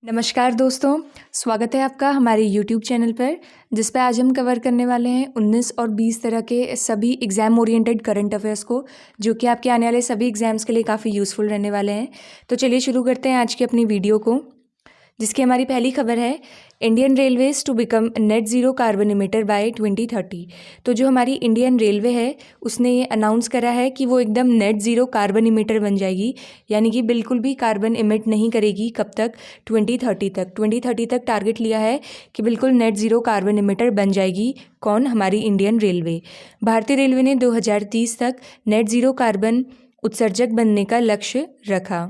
नमस्कार दोस्तों, स्वागत है आपका हमारे YouTube चैनल पर, जिस पे आज हम कवर करने वाले हैं 19 और 20 तरह के सभी एग्ज़ाम ओरिएंटेड करंट अफेयर्स को, जो कि आपके आने वाले सभी एग्ज़ाम्स के लिए काफ़ी यूज़फुल रहने वाले हैं। तो चलिए शुरू करते हैं आज की अपनी वीडियो को, जिसकी हमारी पहली खबर है Indian railways to become net zero carbon emitter by 2030। तो जो हमारी इंडियन रेलवे है उसने ये अनाउंस करा है कि वो एकदम नेट ज़ीरो कार्बन इमिटर बन जाएगी, यानी कि बिल्कुल भी कार्बन इमिट नहीं करेगी। कब तक? 2030 तक टारगेट लिया है कि बिल्कुल नेट ज़ीरो कार्बन इमिटर बन जाएगी। कौन? हमारी इंडियन रेलवे। भारतीय रेलवे ने 2030 तक नेट ज़ीरो कार्बन उत्सर्जक बनने का लक्ष्य रखा।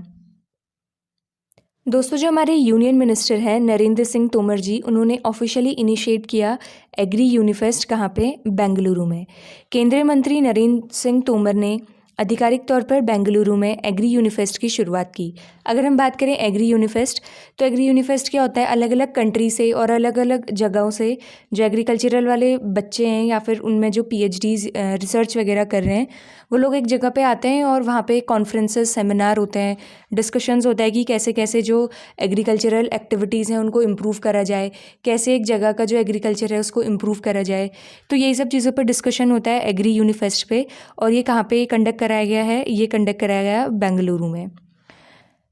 दोस्तों, जो हमारे यूनियन मिनिस्टर हैं नरेंद्र सिंह तोमर जी, उन्होंने ऑफिशियली इनिशिएट किया एग्री यूनिफेस्ट। कहाँ पे? बेंगलुरु में। केंद्रीय मंत्री नरेंद्र सिंह तोमर ने आधिकारिक तौर पर बेंगलुरु में एग्री यूनिफेस्ट की शुरुआत की। अगर हम बात करें एग्री यूनिफेस्ट, तो एग्री यूनिफेस्ट क्या होता है? अलग अलग कंट्री से और अलग अलग जगहों से जो एग्रीकल्चरल वाले बच्चे हैं या फिर उनमें जो PhDs रिसर्च वगैरह कर रहे हैं, वो लोग एक जगह पे आते हैं और वहाँ पे कॉन्फ्रेंसेस, सेमिनार होते हैं, डिस्कशंस होता है कि कैसे कैसे जो एग्रीकल्चरल एक्टिविटीज़ हैं उनको इम्प्रूव करा जाए, कैसे एक जगह का जो एग्रीकल्चर है उसको इम्प्रूव करा जाए। तो यही सब चीज़ों पर डिस्कशन होता है एग्री यूनिफेस्ट पे। और ये कहाँ पे कंडक्ट कराया गया है? ये कंडक्ट कराया गया बेंगलुरु में।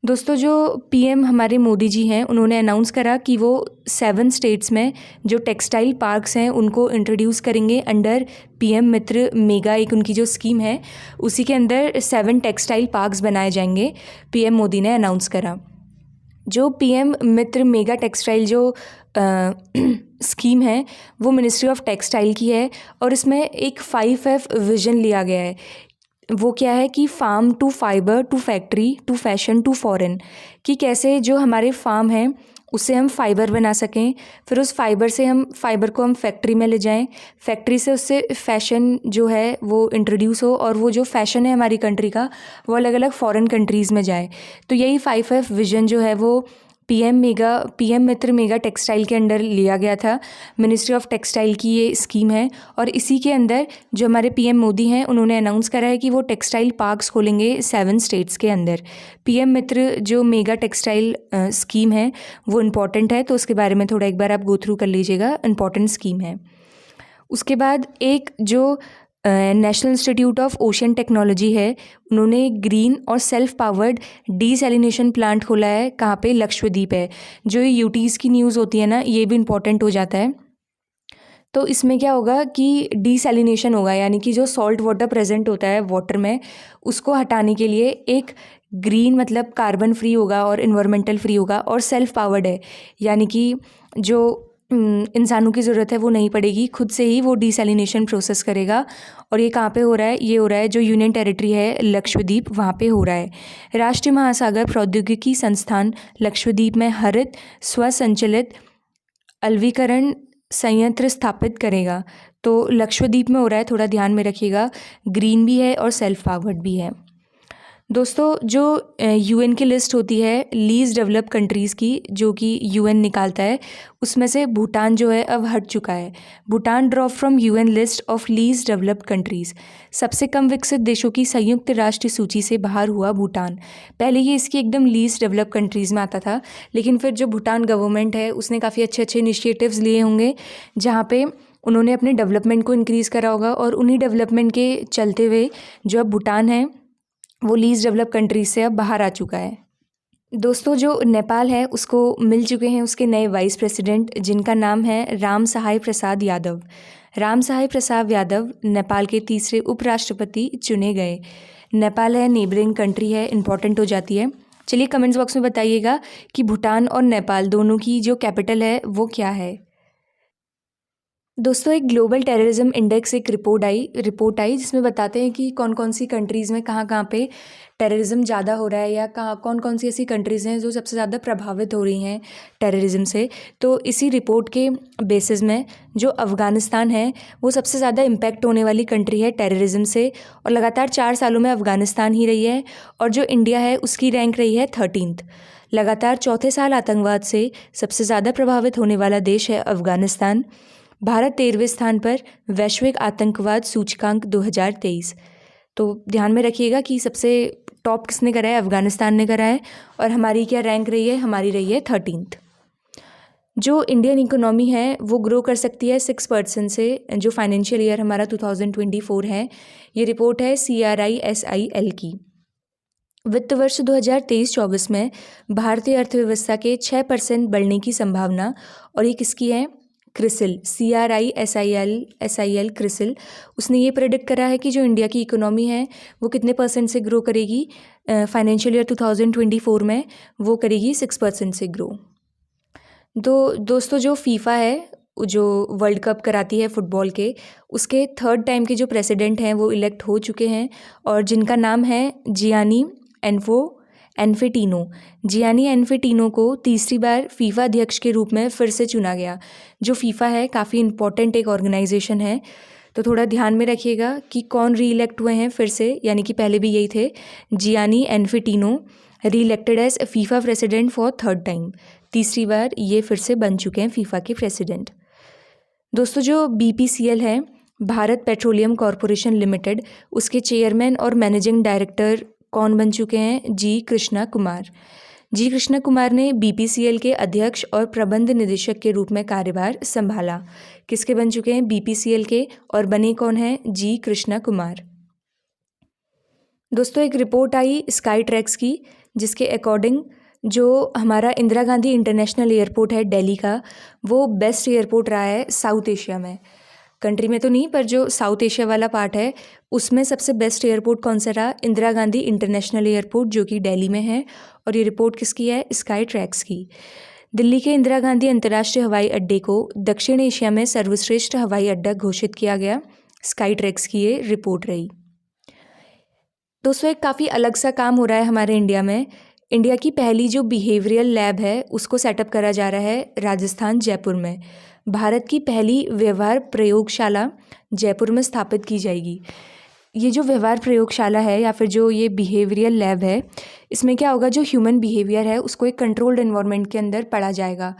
दोस्तों, जो PM हमारे मोदी जी हैं, उन्होंने अनाउंस करा कि वो 7 स्टेट्स में जो टेक्सटाइल पार्क्स हैं उनको इंट्रोड्यूस करेंगे अंडर PM मित्र मेगा, एक उनकी जो स्कीम है उसी के अंदर 7 टेक्सटाइल पार्क्स बनाए जाएंगे। PM मोदी ने अनाउंस करा। जो PM मित्र मेगा टेक्सटाइल जो स्कीम है वो मिनिस्ट्री ऑफ टेक्सटाइल की है और इसमें एक 5F विज़न लिया गया है। वो क्या है कि farm to fibre to factory to fashion to foreign, कि कैसे जो हमारे फार्म हैं उससे हम फाइबर बना सकें, फिर उस फाइबर को हम फैक्ट्री में ले जाएं, फैक्ट्री से उससे फैशन जो है वो इंट्रोड्यूस हो और वो जो फैशन है हमारी कंट्री का वो अलग अलग फॉरेन कंट्रीज़ में जाए। तो यही 5F विज़न जो है वो PM मित्र मेगा टेक्सटाइल के अंडर लिया गया था। मिनिस्ट्री ऑफ टेक्सटाइल की ये स्कीम है और इसी के अंदर जो हमारे PM मोदी हैं उन्होंने अनाउंस करा है कि वो टेक्सटाइल पार्क्स खोलेंगे 7 स्टेट्स के अंदर। PM मित्र जो मेगा टेक्सटाइल स्कीम है वो इम्पॉर्टेंट है, तो उसके बारे में थोड़ा एक बार आप गो थ्रू कर लीजिएगा। इम्पॉर्टेंट स्कीम है। उसके बाद एक जो national institute of ocean technology है, उन्होंने ग्रीन और सेल्फ पावर्ड डीसैलिनेशन प्लांट खोला है। कहाँ पे? लक्षद्वीप है। जो ये UTs की न्यूज़ होती है ना, ये भी इम्पॉर्टेंट हो जाता है। तो इसमें क्या होगा कि डीसैलिनेशन होगा, यानी कि जो सॉल्ट वाटर प्रेजेंट होता है वाटर में उसको हटाने के लिए एक ग्रीन मतलब कार्बन फ्री होगा और इन्वायरमेंटल फ्री होगा, और सेल्फ पावर्ड है, यानी कि जो इंसानों की ज़रूरत है वो नहीं पड़ेगी, खुद से ही वो डीसैलिनेशन प्रोसेस करेगा। और ये कहाँ पे हो रहा है? ये हो रहा है जो यूनियन टेरिटरी है लक्षद्वीप, वहाँ पे हो रहा है। राष्ट्रीय महासागर प्रौद्योगिकी संस्थान लक्षद्वीप में हरित स्वसंचलित अलवीकरण संयंत्र स्थापित करेगा। तो लक्षद्वीप में हो रहा है, थोड़ा ध्यान में रखिएगा। ग्रीन भी है और सेल्फ पावर्ड भी है। दोस्तों, जो UN की लिस्ट होती है लीस्ट डेवलप कंट्रीज़ की, जो कि UN निकालता है, उसमें से भूटान जो है अब हट चुका है। Bhutan drop from UN list of least developed countries. सबसे कम विकसित देशों की संयुक्त राष्ट्र सूची से बाहर हुआ भूटान। पहले ये इसकी एकदम लीस्ट डेवलप कंट्रीज़ में आता था, लेकिन फिर जो भूटान गवर्नमेंट है उसने काफ़ी अच्छे अच्छे इनिशिएटिव्स लिए होंगे जहाँ पे उन्होंने अपने डेवलपमेंट को इंक्रीज़ करा होगा, और उन्हीं डेवलपमेंट के चलते हुए जो अब भूटान है वो लीस्ट डेवलप कंट्रीज से अब बाहर आ चुका है। दोस्तों, जो नेपाल है उसको मिल चुके हैं उसके नए वाइस प्रेसिडेंट, जिनका नाम है राम सहाय प्रसाद यादव। राम सहाय प्रसाद यादव नेपाल के तीसरे उपराष्ट्रपति चुने गए। नेपाल है नेबरिंग कंट्री है, इंपॉर्टेंट हो जाती है। चलिए कमेंट्स बॉक्स में बताइएगा कि भूटान और नेपाल दोनों की जो कैपिटल है वो क्या है। दोस्तों, एक ग्लोबल टेररिज्म इंडेक्स एक रिपोर्ट आई जिसमें बताते हैं कि कौन कौन सी कंट्रीज़ में कहाँ पे टेररिज्म ज़्यादा हो रहा है, या कौन कौन सी ऐसी कंट्रीज़ हैं जो सबसे ज़्यादा प्रभावित हो रही हैं टेररिज्म से। तो इसी रिपोर्ट के बेसिस में जो अफ़गानिस्तान है वो सबसे ज़्यादा इम्पैक्ट होने वाली कंट्री है टेररिज्म से, और लगातार 4 सालों में अफ़गानिस्तान ही रही है। और जो इंडिया है उसकी रैंक रही है 13th। लगातार चौथे साल आतंकवाद से सबसे ज़्यादा प्रभावित होने वाला देश है अफ़गानिस्तान। भारत 13वें स्थान पर वैश्विक आतंकवाद सूचकांक 2023। तो ध्यान में रखिएगा कि सबसे टॉप किसने करा है? अफ़गानिस्तान ने करा है। और हमारी क्या रैंक रही है? हमारी रही है 13th। जो इंडियन इकोनॉमी है वो ग्रो कर सकती है 6% से, जो फाइनेंशियल ईयर हमारा 2024 है। ये रिपोर्ट है CRISIL की। वित्त वर्ष 2023-24 में भारतीय अर्थव्यवस्था के 6% बढ़ने की संभावना, और ये किसकी है? क्रिसिल, CRISIL क्रिसिल। उसने ये प्रेडिक्ट करा है कि जो इंडिया की इकोनॉमी है वो कितने परसेंट से ग्रो करेगी फाइनेंशियल ईयर 2024 में? वो करेगी 6% से ग्रो। तो दोस्तों जो फीफा है, जो वर्ल्ड कप कराती है फुटबॉल के, उसके 3rd टाइम के जो प्रेसिडेंट हैं वो इलेक्ट हो चुके हैं, और जिनका नाम है जियानी इन्फेंटिनो। जियानी इन्फेंटिनो को तीसरी बार फीफा अध्यक्ष के रूप में फिर से चुना गया। जो फीफा है काफ़ी इम्पोर्टेंट एक ऑर्गेनाइजेशन है, तो थोड़ा ध्यान में रखिएगा कि कौन री इलेक्ट हुए हैं फिर से, यानी कि पहले भी यही थे। Gianni Infantino re elected as FIFA president for 3rd time. तीसरी बार ये फिर से बन चुके हैं फीफा के प्रेसिडेंट। दोस्तों जो BPCL है, भारत पेट्रोलियम कॉरपोरेशन लिमिटेड, उसके चेयरमैन और मैनेजिंग डायरेक्टर कौन बन चुके हैं? जी कृष्णा कुमार। जी कृष्णा कुमार ने BPCL के अध्यक्ष और प्रबंध निदेशक के रूप में कार्यभार संभाला। किसके बन चुके हैं? BPCL के, और बने कौन हैं? जी कृष्णा कुमार। दोस्तों एक रिपोर्ट आई स्काई ट्रैक्स की, जिसके अकॉर्डिंग जो हमारा इंदिरा गांधी इंटरनेशनल एयरपोर्ट है दिल्ली का, वो बेस्ट एयरपोर्ट रहा है साउथ एशिया में। कंट्री में तो नहीं, पर जो साउथ एशिया वाला पार्ट है उसमें सबसे बेस्ट एयरपोर्ट कौन सा रहा? इंदिरा गांधी इंटरनेशनल एयरपोर्ट, जो कि दिल्ली में है। और ये रिपोर्ट किसकी है? स्काई ट्रैक्स की। दिल्ली के इंदिरा गांधी अंतर्राष्ट्रीय हवाई अड्डे को दक्षिण एशिया में सर्वश्रेष्ठ हवाई अड्डा घोषित किया गया। स्काई ट्रैक्स की ये रिपोर्ट रही। दोस्तों एक काफ़ी अलग सा काम हो रहा है हमारे इंडिया में। इंडिया की पहली जो बिहेवियरल लैब है उसको सेटअप करा जा रहा है राजस्थान जयपुर में। भारत की पहली व्यवहार प्रयोगशाला जयपुर में स्थापित की जाएगी। ये जो व्यवहार प्रयोगशाला है या फिर जो ये बिहेवियरल लैब है, इसमें क्या होगा? जो ह्यूमन बिहेवियर है उसको एक कंट्रोल्ड एनवायरनमेंट के अंदर पढ़ा जाएगा।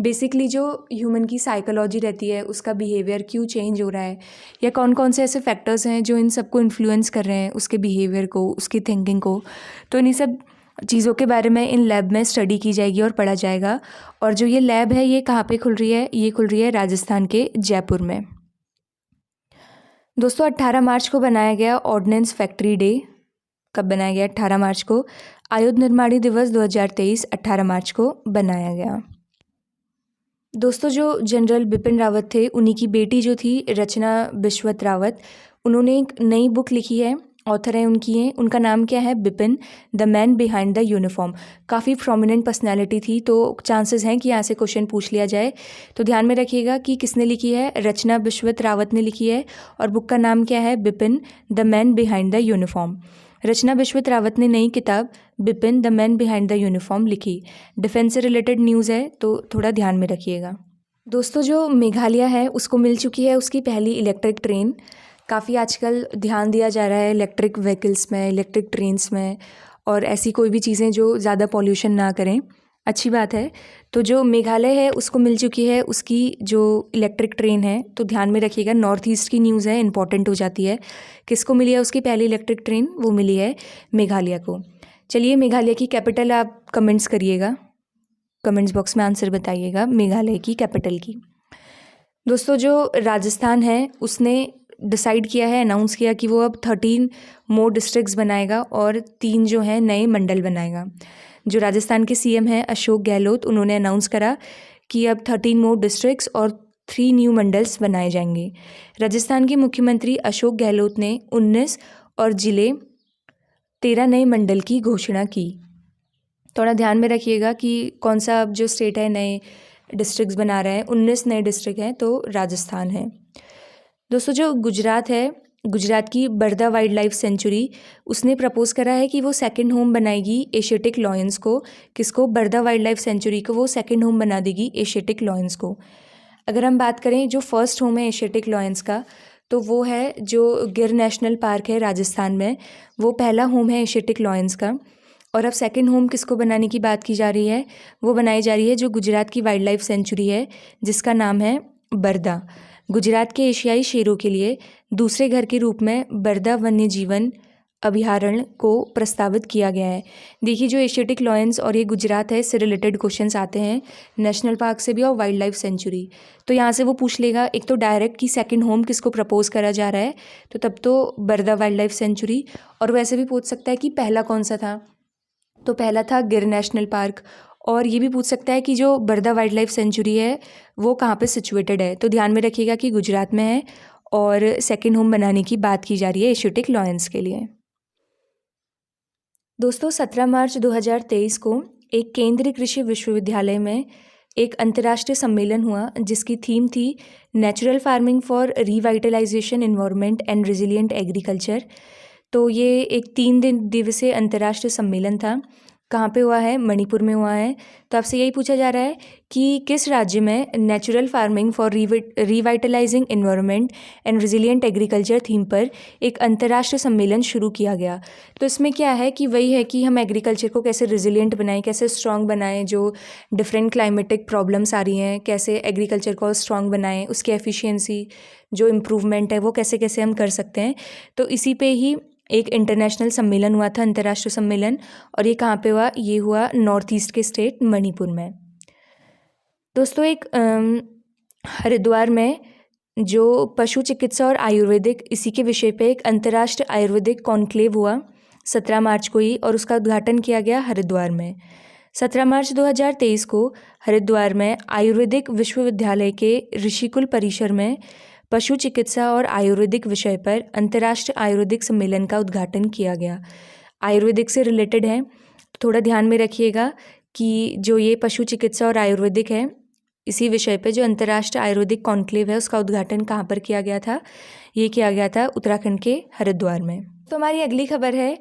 बेसिकली जो ह्यूमन की साइकोलॉजी रहती है, उसका बिहेवियर क्यों चेंज हो रहा है, या कौन कौन से ऐसे फैक्टर्स हैं जो इन सबको इन्फ्लुएंस कर रहे हैं, उसके बिहेवियर को, उसकी थिंकिंग को। तो इन्हीं सब चीज़ों के बारे में इन लैब में स्टडी की जाएगी और पढ़ा जाएगा। और जो ये लैब है ये कहाँ पे खुल रही है? ये खुल रही है राजस्थान के जयपुर में। दोस्तों 18 मार्च को बनाया गया ऑर्डिनेंस फैक्ट्री डे। कब बनाया गया? 18 मार्च को। आयुध निर्माणी दिवस 2023 18 मार्च को बनाया गया। दोस्तों जो जनरल बिपिन रावत थे, उन्हीं की बेटी जो थी रचना बिश्वत रावत, उन्होंने एक नई बुक लिखी है, ऑथर है उनकी हैं, उनका नाम क्या है? Bipin, the man behind the uniform. काफ़ी प्रोमिनेंट पर्सनैलिटी थी, तो चांसेस हैं कि यहाँ से क्वेश्चन पूछ लिया जाए। तो ध्यान में रखिएगा कि किसने लिखी है? रचना बिश्वत रावत ने लिखी है, और बुक का नाम क्या है? Bipin, the man behind the uniform. Rachna Bisht Rawat ने नई किताब Bipin, the man behind the uniform लिखी। डिफेंस से रिलेटेड न्यूज़ है, तो थोड़ा ध्यान में रखिएगा। दोस्तों जो मेघालय है उसको मिल चुकी है उसकी पहली इलेक्ट्रिक ट्रेन। काफ़ी आजकल ध्यान दिया जा रहा है इलेक्ट्रिक व्हीकल्स में, इलेक्ट्रिक ट्रेन्स में, और ऐसी कोई भी चीज़ें जो ज़्यादा पॉल्यूशन ना करें। अच्छी बात है। तो जो मेघालय है उसको मिल चुकी है उसकी जो इलेक्ट्रिक ट्रेन है, तो ध्यान में रखिएगा। नॉर्थ ईस्ट की न्यूज़ है, इंपॉर्टेंट हो जाती है। किसको मिली है उसकी पहली इलेक्ट्रिक ट्रेन? वो मिली है मेघालय को। चलिए मेघालय की कैपिटल आप कमेंट्स करिएगा, कमेंट्स बॉक्स में आंसर बताइएगा मेघालय की कैपिटल की। दोस्तों जो राजस्थान है उसने डिसाइड किया है, अनाउंस किया कि वो अब 13 मोर डिस्ट्रिक्ट्स बनाएगा और 3 जो हैं नए मंडल बनाएगा। जो राजस्थान के CM हैं अशोक गहलोत, उन्होंने अनाउंस करा कि अब 13 मोर डिस्ट्रिक्ट्स और 3 न्यू मंडल्स बनाए जाएंगे। राजस्थान के मुख्यमंत्री अशोक गहलोत ने 19 और जिले 13 नए मंडल की घोषणा की। थोड़ा ध्यान में रखिएगा कि कौन सा अब जो स्टेट है नए डिस्ट्रिक्ट्स बना रहे हैं। 19 नए डिस्ट्रिक्ट हैं, तो राजस्थान है। दोस्तों जो गुजरात है, गुजरात की बरदा वाइल्ड लाइफ सेंचुरी, उसने प्रपोज करा है कि वो सेकंड होम बनाएगी एशियाटिक लॉयंस को। किसको? बरदा वाइल्ड लाइफ सेंचुरी को वो सेकंड होम बना देगी एशियाटिक लॉयंस को। अगर हम बात करें जो फर्स्ट होम है एशियाटिक लॉयंस का, तो वो है जो गिर नेशनल पार्क है राजस्थान में, वो पहला होम है एशियाटिक लॉयंस का। और अब सेकंड होम किसको बनाने की बात की जा रही है? वो बनाई जा रही है जो गुजरात की वाइल्ड लाइफ सेंचुरी है, जिसका नाम है बरदा। गुजरात के एशियाई शेरों के लिए दूसरे घर के रूप में बरदा वन्य जीवन अभयारण्य को प्रस्तावित किया गया है। देखिए जो एशियाटिक लॉयंस और ये गुजरात है, इससे रिलेटेड क्वेश्चंस आते हैं नेशनल पार्क से भी और वाइल्ड लाइफ सेंचुरी। तो यहाँ से वो पूछ लेगा एक तो डायरेक्ट कि सेकंड होम किसको प्रपोज करा जा रहा है, तो तब तो बरदा वाइल्ड लाइफ सेंचुरी। और वैसे भी पूछ सकता है कि पहला कौन सा था, तो पहला था गिर नेशनल पार्क। और ये भी पूछ सकता है कि जो बरदा वाइल्ड लाइफ सेंचुरी है वो कहाँ पे सिचुएटेड है, तो ध्यान में रखिएगा कि गुजरात में है और सेकंड होम बनाने की बात की जा रही है एशियाटिक लॉयंस के लिए। दोस्तों 17 मार्च 2023 को एक केंद्रीय कृषि विश्वविद्यालय में एक अंतर्राष्ट्रीय सम्मेलन हुआ जिसकी थीम थी natural farming for revitalisation environment and resilient agriculture. तो ये एक 3 दिवसीय अंतर्राष्ट्रीय सम्मेलन था। कहाँ पे हुआ है? मणिपुर में हुआ है। तो आपसे यही पूछा जा रहा है कि किस राज्य में natural farming for revitalising environment and resilient agriculture theme पर एक अंतर्राष्ट्रीय सम्मेलन शुरू किया गया। तो इसमें क्या है कि वही है कि हम एग्रीकल्चर को कैसे रेजिलिएंट बनाएं, कैसे स्ट्रॉन्ग बनाएं, जो डिफरेंट क्लाइमेटिक प्रॉब्लम्स आ रही हैं कैसे एग्रीकल्चर को स्ट्रॉन्ग बनाएं, उसकी एफिशिएंसी जो इम्प्रूवमेंट है वो कैसे कैसे हम कर सकते हैं। तो इसी पे ही एक इंटरनेशनल सम्मेलन हुआ था, अंतर्राष्ट्रीय सम्मेलन। और ये कहाँ पे हुआ? ये हुआ नॉर्थ ईस्ट के स्टेट मणिपुर में। दोस्तों एक हरिद्वार में जो पशु चिकित्सा और आयुर्वेदिक इसी के विषय पे एक अंतर्राष्ट्रीय आयुर्वेदिक कॉन्क्लेव हुआ 17 मार्च को ही, और उसका उद्घाटन किया गया हरिद्वार में। 17 मार्च 2023 को हरिद्वार में आयुर्वेदिक विश्वविद्यालय के ऋषिकुल परिसर में पशु चिकित्सा और आयुर्वेदिक विषय पर अंतर्राष्ट्रीय आयुर्वेदिक सम्मेलन का उद्घाटन किया गया। आयुर्वेदिक से रिलेटेड है, थोड़ा ध्यान में रखिएगा कि जो ये पशु चिकित्सा और आयुर्वेदिक है इसी विषय पे जो अंतर्राष्ट्रीय आयुर्वेदिक कॉन्क्लेव है उसका उद्घाटन कहाँ पर किया गया था? ये किया गया था उत्तराखंड के हरिद्वार में। तो हमारी अगली खबर है,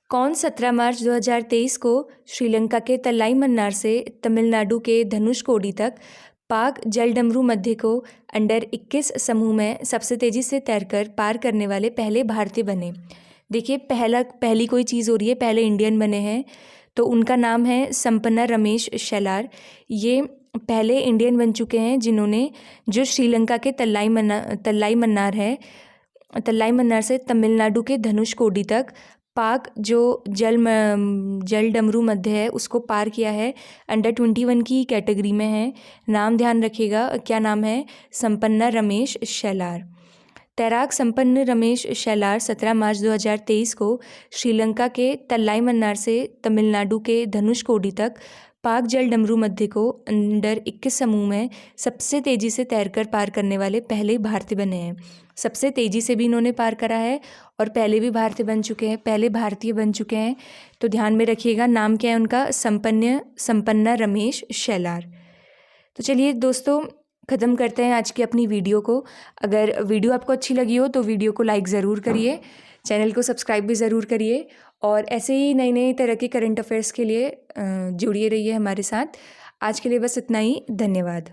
कौन 17 मार्च 2023 को श्रीलंका के तलाई मन्नार से तमिलनाडु के धनुषकोडी तक पाक जलडमरू मध्य को अंडर 21 समूह में सबसे तेज़ी से तैरकर पार करने वाले पहले भारतीय बने। देखिए पहली कोई चीज़ हो रही है, पहले इंडियन बने हैं, तो उनका नाम है संपन्ना रमेश शेलार। ये पहले इंडियन बन चुके हैं जिन्होंने जो श्रीलंका के तलाई मन्नार से तमिलनाडु के धनुषकोडी तक पाक जो जल डमरू मध्य है उसको पार किया है। अंडर 21 की कैटेगरी में है। नाम ध्यान रखिएगा, क्या नाम है? संपन्ना रमेश शेलार। तैराक संपन्न रमेश शेलार 17 मार्च 2023 को श्रीलंका के तलाई मन्नार से तमिलनाडु के धनुषकोडी तक पाक जल डमरू मध्य को अंडर 21 समूह में सबसे तेज़ी से तैरकर पार करने वाले पहले भारतीय बने हैं। सबसे तेज़ी से भी इन्होंने पार करा है और पहले भी भारतीय बन चुके हैं। तो ध्यान में रखिएगा, नाम क्या है उनका? संपन्ना रमेश शेलार। तो चलिए दोस्तों ख़त्म करते हैं आज की अपनी वीडियो को। अगर वीडियो आपको अच्छी लगी हो तो वीडियो को लाइक ज़रूर करिए, चैनल को सब्सक्राइब भी ज़रूर करिए और ऐसे ही नई तरह के करंट अफेयर्स के लिए जुड़िए रहिए हमारे साथ। आज के लिए बस इतना ही, धन्यवाद।